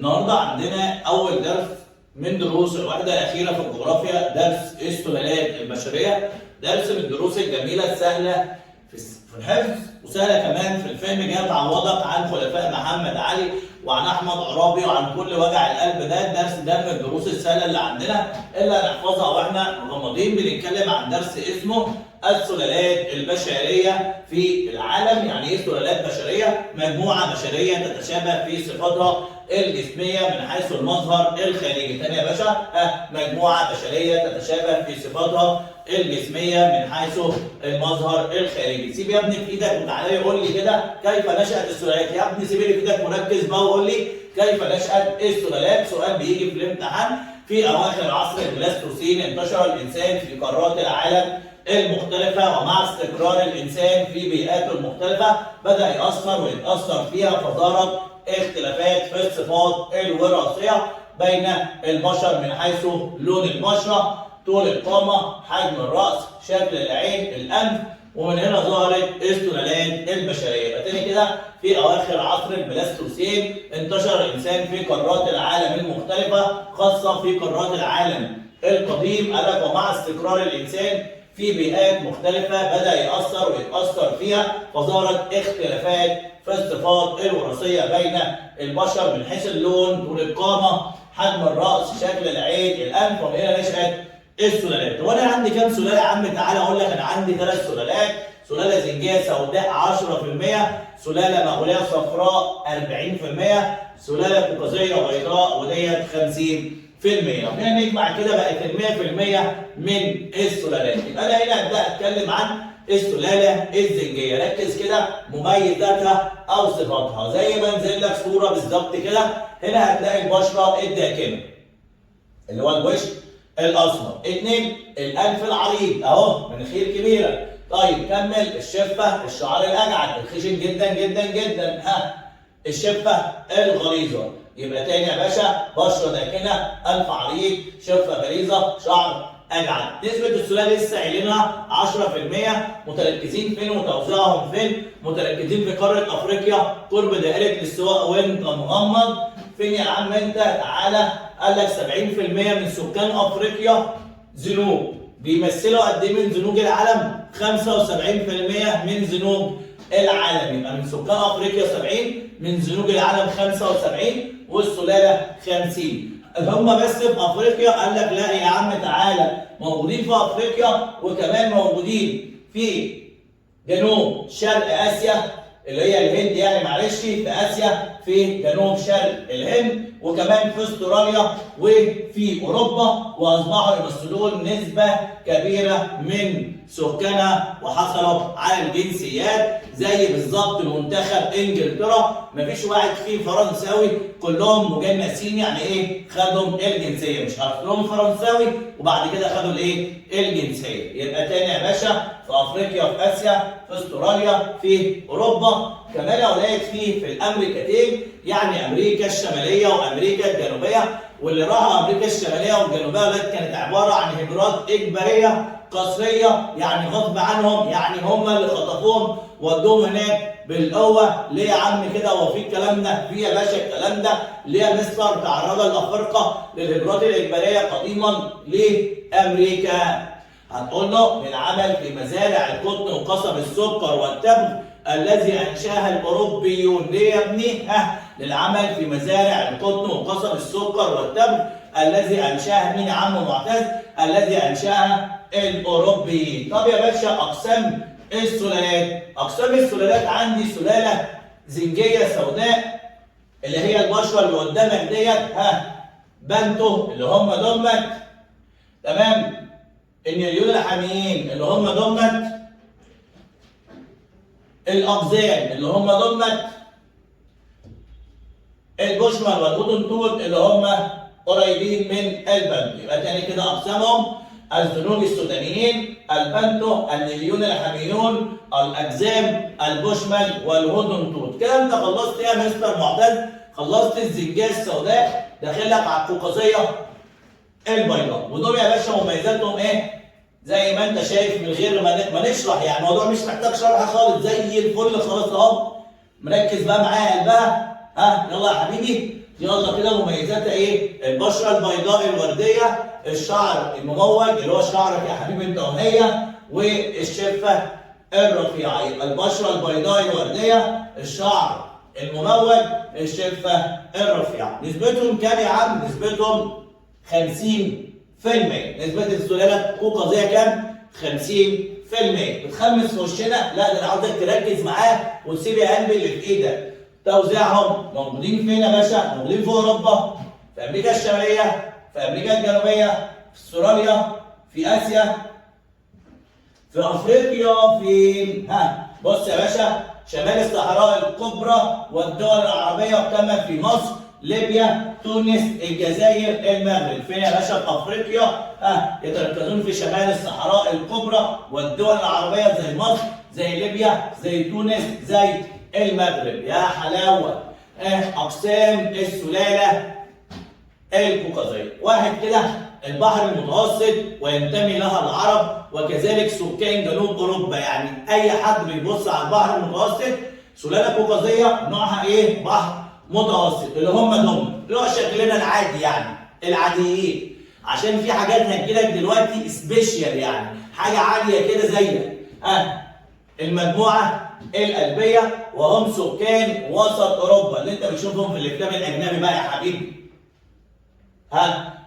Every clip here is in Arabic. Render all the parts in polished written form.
النهارده عندنا أول درس من دروس الوحدة الأخيرة في الجغرافيا، درس السلالات البشرية. درس من الدروس الجميلة السهلة في الحفظ وسهلة كمان في الفهم، جاي تعوضك عن خلفاء محمد علي وعن أحمد عرابي وعن كل وجع القلب. ده الدرس ده من الدروس السهلة اللي عندنا اللي هنحفظها واحنا مغمضين. بنتكلم عن درس اسمه السلالات البشرية في العالم. يعني ايه سلالات بشرية؟ مجموعة بشرية تتشابه في صفاتها الجسمية من حيث المظهر الخارجي. تاني يا باشا، مجموعة بشرية تتشابه في صفاتها الجسمية من حيث المظهر الخارجي. سيب يا ابني في ايدك وتعالى قول لي كده كيف نشأت السلالات. يا ابني سيب لي في ايدك وركز بقى وقول لي كيف نشأت السلالات. سؤال بيجي في الامتحان. في اواخر عصر البلاستوسين انتشر الانسان في قارات العالم المختلفة، ومع استقرار الإنسان في بيئاته المختلفة بدأ يأثر ويتأثر فيها، فظهرت اختلافات في الصفات الوراثية بين البشر من حيث لون البشرة، طول القامة، حجم الرأس، شكل العين، الأنف، ومن هنا ظهرت السلالات البشرية. يبقى تاني كده، في أواخر عصر البلاستوسين انتشر الإنسان في قارات العالم المختلفة، خاصة في قارات العالم القديم. ومع استقرار الإنسان في بيئات مختلفة بدأ يأثر ويتأثر فيها، فظهرت اختلافات في الصفات الوراثية بين البشر من حيث اللون، طول القامة، حجم الرأس، شكل العين، الأنف، ومن هنا نشأت السلالات. وأنا عندي كام سلالة يا عم؟ تعالى أقول لك. أنا عندي 3 سلالات: سلالة زنجية سوداء 10%، سلالة مغولية صفراء 40%، سلالة قوقازية بيضاء وديت 50%. وهنا نجمع كده بقت 100% من السلالات. يبقى انا هنا ابدا اتكلم عن السلاله الزنجيه. ركز كده، مميزاتها او صفاتها زي ما انزل لك صوره بالظبط كده. هنا هتلاقي البشره الداكنه اللي هو الوش الاسمر. 2 الانف العريض اهو، مناخير كبيره. طيب كمل. الشفه، الشعر الاجعد الخشن جدا جدا جدا. الشفه الغليظه. يبقى تاني يا باشا، بشره داكنه، انف عريض، شفه غليظه، شعر اجعد. نسبه السلاله لسه قايلينها 10%. متركزين فين وتوزيعهم فين؟ متركزين في قاره افريقيا قرب دائره الاستواء وانت مغمض. فين يا عم انت؟ تعالى. قال لك 70% من سكان افريقيا زنوج. بيمثلوا قد ايه من زنوج العالم؟ 75% من زنوج العالم. يبقى من سكان افريقيا 70، من زنوج العالم 75، والسلاله 50. هم بس في افريقيا؟ قال لك لا يا عم تعالى، موجودين في افريقيا وكمان موجودين في جنوب شرق اسيا اللي هي الهند، يعني معلش، في اسيا في جنوب شرق الهند، وكمان في استراليا وفي اوروبا، واصبحوا يمثلون نسبه كبيره من سكانها وحصلوا على الجنسيات. زي بالظبط منتخب انجلترا، مفيش واحد فيه فرنساوي، كلهم مجنسين. يعني ايه؟ خدوا الجنسيه، مش اصلهم فرنساوي وبعد كده خدوا الايه؟ الجنسيه. يبقى تاني يا باشا، في افريقيا، في اسيا، في استراليا، في اوروبا، كمان يا ولاد في الامريكتين، يعني امريكا الشماليه وامريكا الجنوبيه. واللي راحوا امريكا الشماليه والجنوبيه يا ولاد كانت عباره عن هجرات اجباريه قسريه، يعني غصب عنهم، يعني هم اللي خطفوهم ودوهم هناك بالقوه. ليه يا عم كده؟ هو في الكلام ده؟ في يا باشا الكلام ده. ليه يا مستر تعرض الافارقه للهجرات الاجباريه قديما لامريكا؟ هتقول له للعمل في مزارع القطن وقصب السكر والتبغ الذي انشاها الاوروبيون. ليه يا ابني؟ للعمل في مزارع القطن وقصب السكر والتبغ الذي انشاها مين يا عم معتز؟ الذي انشاها الاوروبيين. طب يا باشا، اقسام السلالات. اقسام السلالات عندي سلاله زنجيه سوداء اللي هي البشره اللي قدامك ديت، بنتو اللي هم دمت، تمام. النيريون الحاميين اللي هم دمت، الاقزام اللي هم دمت، البوشمان والهودن توت اللي هم قريبين من البنتو. يبقى تاني كده اقسامهم: الزنوج السودانيين، البنتو، النيريون الحاميون، الاجزام، البوشمان والهودن توت. كده انت خلصت ايه يا مستر معتز؟ خلصت الزنجيه السوداء، داخل لك على القوقازيه البيضاء. ودول يا باشا مميزاتهم ايه؟ زي ما انت شايف من غير ما نشرح، يعني الموضوع مش محتاج شرح خالص، زي الفل خالص اهو. مركز بقى معايا يا قلبها؟ يلا يا حبيبي. يلا كده مميزاتها ايه؟ البشره البيضاء الورديه، الشعر المموج اللي هو شعرك يا حبيبي انت وهي، والشفه الرفيعه. يبقى البشره البيضاء الورديه، الشعر المموج، الشفه الرفيعه. نسبتهم كام يا عم؟ نسبتهم 50%. نسبه السلاله القوقازيه كام؟ 50%. بتخمس في وشنا؟ لا، ده انا عاوزك تركز معاه وتسيب يا قلبي اللي في ايدك. توزيعهم موجودين فين يا باشا؟ موجودين في اوروبا، في امريكا الشماليه، في امريكا الجنوبيه، في استراليا، في اسيا، في افريقيا، فين؟ بص يا باشا، شمال الصحراء الكبرى والدول العربيه، وكما في مصر، ليبيا، تونس، الجزائر، المغرب. فين يا باشا؟ في افريقيا. يتركزون في شمال الصحراء الكبرى والدول العربيه زي مصر، زي ليبيا، زي تونس، زي المغرب. يا حلاوه. اقسام السلاله القوقازيه. واحد كده، البحر المتوسط وينتمي لها العرب، وكذلك سكان جنوب اوروبا. يعني اي حد بيبص على البحر المتوسط سلاله قوقازيه نوعها ايه؟ بحر متوسط، اللي هم دول اللي هو شكلنا العادي يعني العاديين. عشان في حاجات هتجيلك دلوقتي سبيشال، يعني حاجه عاليه كده زيك. المجموعه القلبيه وهم سكان وسط اوروبا اللي انت بتشوفهم في الافلام الاجنبي بقى يا حبيبي.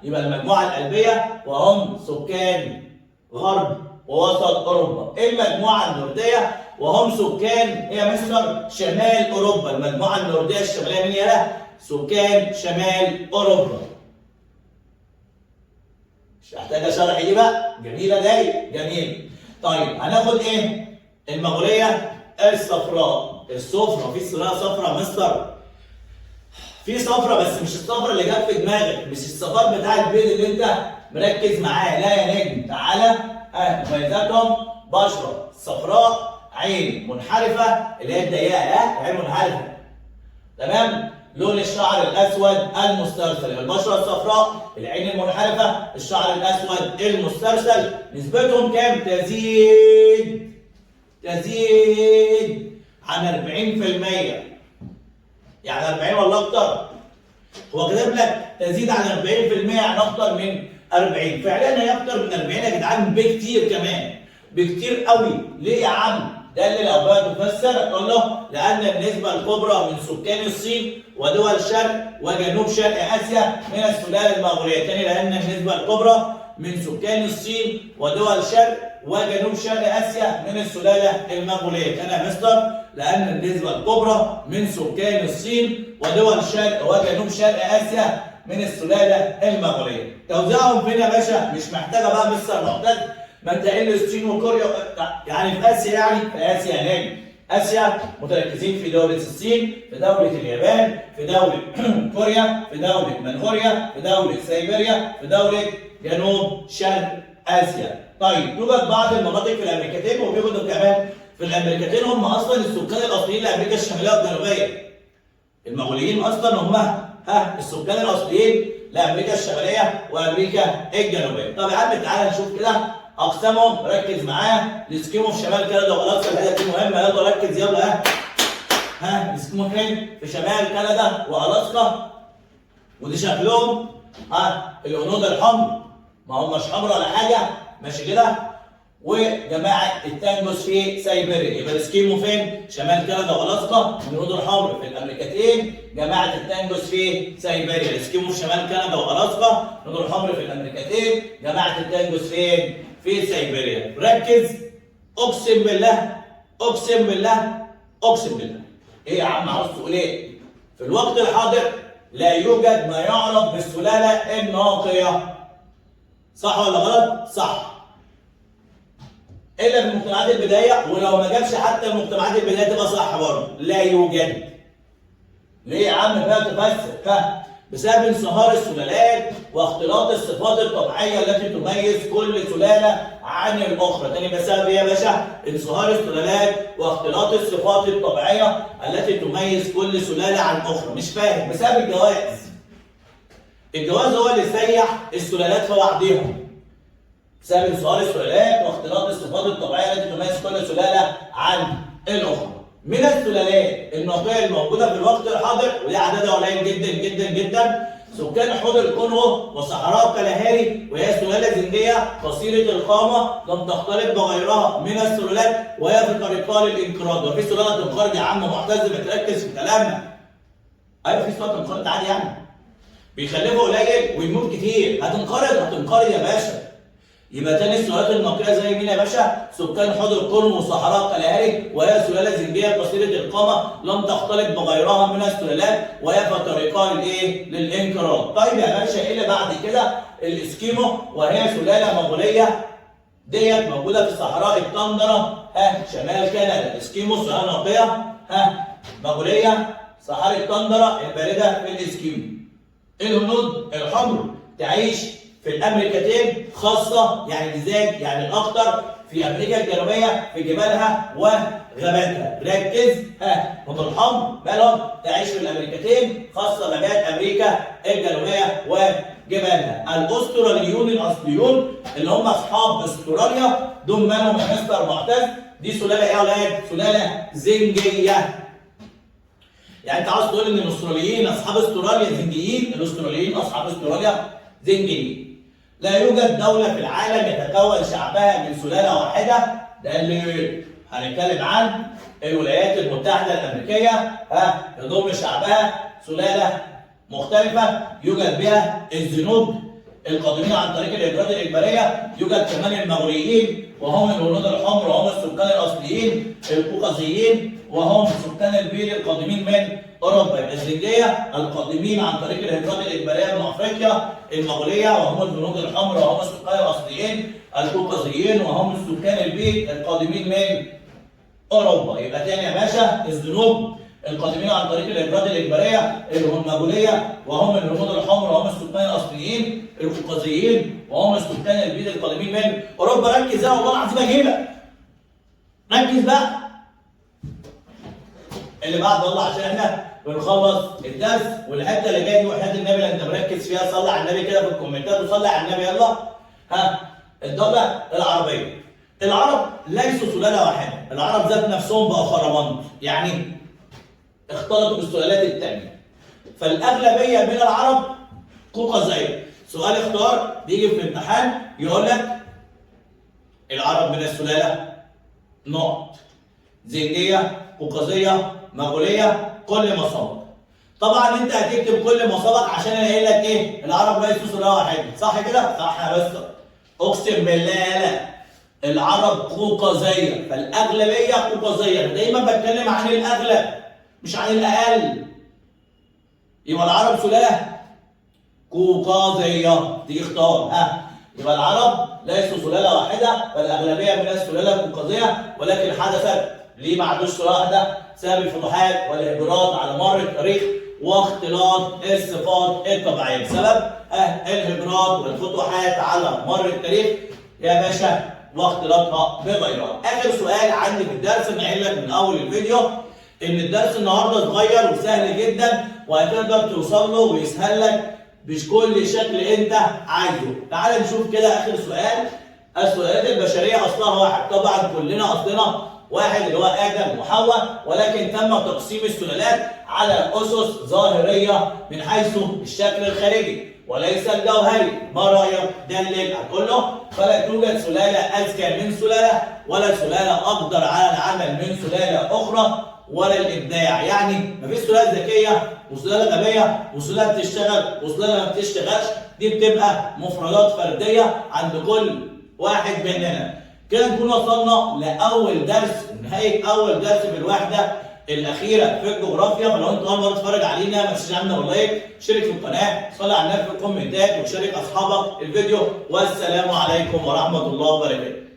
يبقى المجموعه القلبيه وهم سكان غرب ووسط اوروبا. المجموعه النورديه وهم سكان يا مستر شمال اوروبا. المجموعه النورديه الشماليه مين يالا؟ سكان شمال اوروبا. مش محتاجه شرح دي بقى، جميله دي، جميل. طيب هناخد ايه؟ المغوليه الصفراء. الصفرا، في صراع صفرا مستر؟ في صفرا، بس مش الصفرا اللي جت في دماغك، مش الصفار بتاع البيض اللي انت مركز معاه، لا يا نجم. تعالى. مميزاتهم: بشره صفراء، عين منحرفه اللي هي الضيقه، عين منحرفه. تمام؟ لون الشعر الاسود المسترسل. البشره الصفراء، العين المنحرفه، الشعر الاسود المسترسل. نسبتهم كام؟ تزيد عن 40%. يعني 40 ولا اكتر؟ هو كاتب لك تزيد عن 40%، يعني اكتر من 40. فعلا هي اكتر من 40 يا جدعان، بكتير كمان، بكتير قوي. ليه يا عم؟ ده اللي لو بقى تفسر تقول له لان النسبه الكبرى من سكان الصين ودول شرق وجنوب شرق اسيا من السلاله المغوليه. تاني، لان النسبه الكبرى من سكان الصين ودول شرق وجنوب شرق اسيا من السلاله المغوليه. كان يا مستر لان النسبه الكبرى من سكان الصين ودول شرق وجنوب شرق اسيا من السلاله المغوليه. توزيعهم فين يا باشا؟ مش محتاجه بقى مستر معتز، ما انت قايل الصين وكوريا يعني في اسيا، يعني في اسيا هناك. اسيا متركزين في دوله الصين، في دوله اليابان، في دوله كوريا، في دوله منغوليا، في دوله سيبيريا، في دوله جنوب شرق اسيا. طيب يوجد بعض المناطق في الامريكتين، وبيوجدوا كمان في الامريكتين هم اصلا السكان الاصليين لامريكا الشماليه والجنوبيه. المغوليين اصلا هم السكان الاصليين لامريكا الشماليه وامريكا الجنوبيه. طب يا عم تعالى نشوف كده اقسامهم، ركز معايا. الاسكيمو في شمال كندا والاسكا، الحاجات دي مهمه، يلا ركز يلا. الاسكيمو فين؟ في شمال كندا والاسكا، ودي شكلهم الهنود الحمر، ما هماش حمر ولا حاجه، ماشي كده. وجماعه التانجوس في سيبيريا. يبقى الاسكيمو فين؟ شمال كندا والاسكا، الهنود الحمر في الامريكتين، جماعه التانجوس في سيبيريا. الاسكيمو في شمال كندا والاسكا، الهنود الحمر في الامريكتين، جماعه التانجوس فين؟ في سيبيريا. ركز، اقسم بالله اقسم بالله اقسم بالله. ايه يا عم عاوز تقول ايه؟ في الوقت الحاضر لا يوجد ما يعرف بالسلاله الناقيه. صح ولا غلط؟ صح. الا في المجتمعات البدائيه، ولو ما جابش حتى المجتمعات البدائيه تبقى صح برضه، لا يوجد. ليه يا عم بقى تفسر؟ بسبب انصهار السلالات واختلاط الصفات الطبيعيه التي تميز كل سلاله عن الاخرى. تاني، بسبب ايه يا باشا؟ انصهار السلالات واختلاط الصفات الطبيعيه التي تميز كل سلاله عن الاخرى. مش فاهم؟ بسبب الجواز. الجواز هو اللي سيح السلالات في بعضيها. بسبب انصهار السلالات واختلاط الصفات الطبيعيه التي تميز كل سلاله عن الاخرى. من السلالات الناقيه الموجوده في الوقت الحاضر، ودي عددها قليل جدا جدا جدا، سكان حوض الكونغو وصحراء كالهاري، وهي سلاله زنجيه قصيره القامه لم تختلط بغيرها من السلالات، وهي في طريقها للانقراض. وفي سلاله تنقرض يا عم معتز، بتركز في كلامنا. ايوه في سلاله تنقرض عادي يعني. بيخلفوا قليل ويموت كتير، هتنقرض يا باشا. يبقى تاني السلالات الناقيه زي مين يا باشا؟ سكان حوض الكونغو وصحراء كالهاري، وهي سلاله زنجيه قصيره القامه لم تختلط بغيرها من السلالات، وهي في طريقها للانقراض. طيب يا باشا ايه اللي بعد كده؟ الاسكيمو، وهي سلاله مغوليه ديت موجوده في صحراء التندره شمال كندا. الاسكيمو سلاله ناقيه مغوليه صحراء التندره البارده في الاسكيمو. الهنود الحمر تعيش في الامريكتين، خاصه يعني بالذات يعني الاخطر في امريكا الجنوبيه في جبالها وغاباتها. ركز هم الحمر مالهم؟ تعيش في الامريكتين، خاصه غابات امريكا الجنوبيه وجبالها. الاستراليون الاصليون اللي هم اصحاب استراليا دول مالهم يا مستر معتز؟ دي سلاله ايه يا اولاد؟ سلاله زنجيه. يعني انت عاوز تقول ان الاستراليين اصحاب استراليا زنجيين؟ الاستراليين اصحاب استراليا زنجيين. لا يوجد دولة في العالم يتكون شعبها من سلالة واحدة، ده اللي هنتكلم عن الولايات المتحدة الأمريكية يضم شعبها سلالة مختلفة يوجد بها الزنوج القادمين عن طريق الإبراد الإجبارية، يوجد كمان المغريين وهم الهنود الحمر وهم السكان الأصليين، القوقازيين وهم سكان البيض القادمين من اوروبا، الزنجيه القادمين عن طريق الهجرات الاجباريه من افريقيا، المغوليه وهم الهنود الحمر وهم السكان الاصليين، القوقازيين وهم السكان البيض القادمين من اوروبا. يبقى تاني يا باشا، الزنوج القادمين عن طريق الهجرات الاجباريه المغوليه وهم الهنود الحمر وهم السكان الاصليين، القوقازيين وهم السكان البيض القادمين من اوروبا. ركز يا والله العظيم اجيبك. ركز بقى. اللي بعد والله عشان احنا بنخلص الدرس، والحته اللي جايه دي وحياه النبي اللي انت مركز فيها صلي على النبي كده في الكومنتات وصلي على النبي يلا. الدوله العربيه. العرب ليسوا سلاله واحده، العرب ذات نفسهم بقوا خرمانت، يعني اختلطوا بالسلالات الثانيه. فالاغلبيه من العرب قوقازيه. سؤال اختار بيجي في الامتحان يقول لك العرب من السلاله نقط زنجيه قوقازيه مغوليه كل ما سبق. طبعا انت هتكتب كل ما سبق عشان انا قايل لك ايه؟ العرب ليسوا سلاله واحده، صح كده؟ صح يا مستر. اقسم بالله لا. العرب قوقازيه، فالاغلبيه قوقازيه، دايما بتكلم عن الاغلب مش عن الاقل. يبقى العرب سلاله قوقازيه، تيجي اختار يبقى العرب ليسوا سلاله واحده، فالاغلبيه من السلاله القوقازيه، ولكن حدثت ليه ما عندوش سلاله واحده؟ بسبب الفتوحات والهجرات على مر التاريخ واختلاط الصفات الطبيعيه، بسبب الهجرات والفتوحات على مر التاريخ يا باشا واختلاطها بغيرها. اخر سؤال عندي في الدرس انا قايل لك من اول الفيديو ان الدرس النهارده صغير وسهل جدا وهتقدر توصل له ويسهل لك بكل شكل انت عايزه. تعال نشوف كده اخر سؤال. السلالات البشريه اصلها واحد، طبعا كلنا اصلنا واحد اللي هو ادم وحواء، ولكن تم تقسيم السلالات على اسس ظاهريه من حيث الشكل الخارجي وليس الجوهري. ما رايك؟ دلل. هتقول له فلا توجد سلاله اذكى من سلاله، ولا سلاله اقدر على العمل من سلاله اخرى، ولا الابداع. يعني مفيش سلاله ذكيه وسلاله غبيه وسلاله بتشتغل وسلاله ما بتشتغلش، دي بتبقى مفردات فرديه عند كل واحد مننا. كده نكون وصلنا لاول درس ونهايه اول درس في الوحده الاخيره في الجغرافيا. فلو انت اول مره تتفرج علينا ما تنساش تعمل لايك، شارك في القناه، صلي على النبي في الكومنتات، وشارك اصحابك الفيديو. والسلام عليكم ورحمه الله وبركاته.